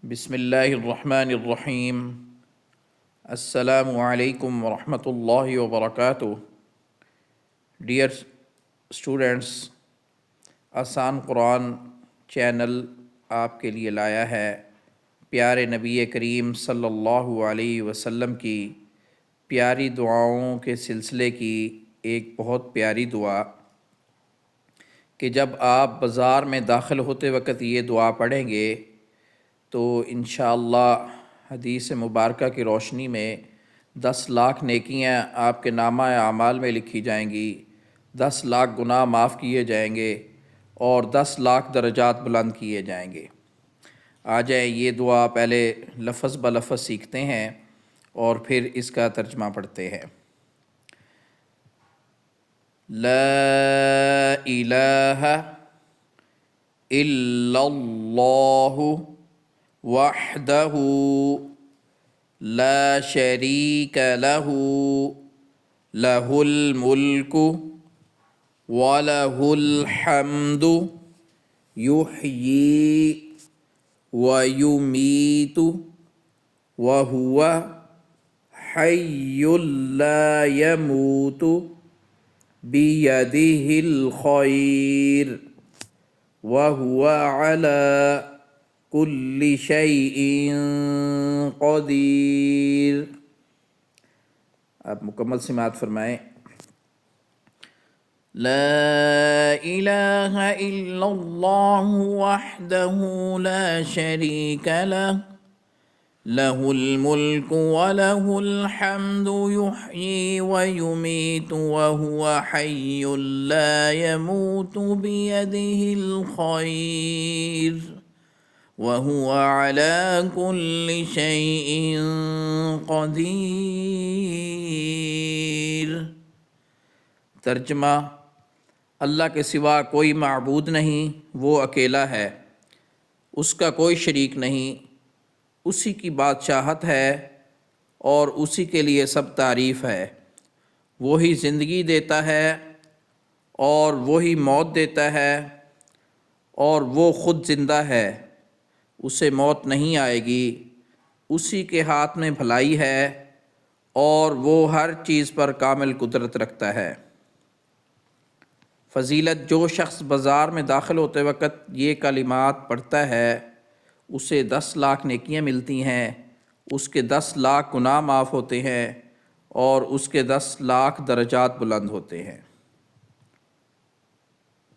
بسم اللہ الرحمن الرحیم۔ السلام علیکم ورحمۃ اللہ وبرکاتہ۔ ڈیئر اسٹوڈنٹس، آسان قرآن چینل آپ کے لیے لایا ہے پیارے نبی کریم صلی اللہ علیہ وسلم کی پیاری دعاؤں کے سلسلے کی ایک بہت پیاری دعا کہ جب آپ بازار میں داخل ہوتے وقت یہ دعا پڑھیں گے تو انشاءاللہ حدیث مبارکہ کی روشنی میں 10 لاکھ نیکیاں آپ کے نامہ اعمال میں لکھی جائیں گی، 10 لاکھ گناہ معاف کیے جائیں گے اور 10 لاکھ درجات بلند کیے جائیں گے۔ آ جائیں یہ دعا پہلے لفظ بلفظ سیکھتے ہیں اور پھر اس کا ترجمہ پڑھتے ہیں۔ لا الہ الا اللہ وحدہ لا شریک لہ لہ الملک وَلَهُ الْحَمْدُ يُحْيِي وَيُمِيتُ وَهُوَ حَيٌّ لَا يَمُوتُ بِيَدِهِ الْخَيْرُ وَهُوَ عَلَى كُلِّ شَيْءٍ قَدِيرٌ۔ آپ مکمل سماعت فرمائیں۔ لا الہ الا اللہ وحدہ لا شریک لہ لہ الملک ولہ الحمد یحیی ویمیت وہو حی لا یموت بیدہ الخیر وہو علی کل شیء قدیر۔ ترجمہ: اللہ کے سوا کوئی معبود نہیں، وہ اکیلا ہے، اس کا کوئی شریک نہیں، اسی کی بادشاہت ہے اور اسی کے لیے سب تعریف ہے۔ وہی زندگی دیتا ہے اور وہی موت دیتا ہے اور وہ خود زندہ ہے، اسے موت نہیں آئے گی، اسی کے ہاتھ میں بھلائی ہے اور وہ ہر چیز پر کامل قدرت رکھتا ہے۔ فضیلت: جو شخص بازار میں داخل ہوتے وقت یہ کلمات پڑھتا ہے اسے 10 لاکھ نیکیاں ملتی ہیں، اس کے 10 لاکھ گناہ معاف ہوتے ہیں اور اس کے 10 لاکھ درجات بلند ہوتے ہیں۔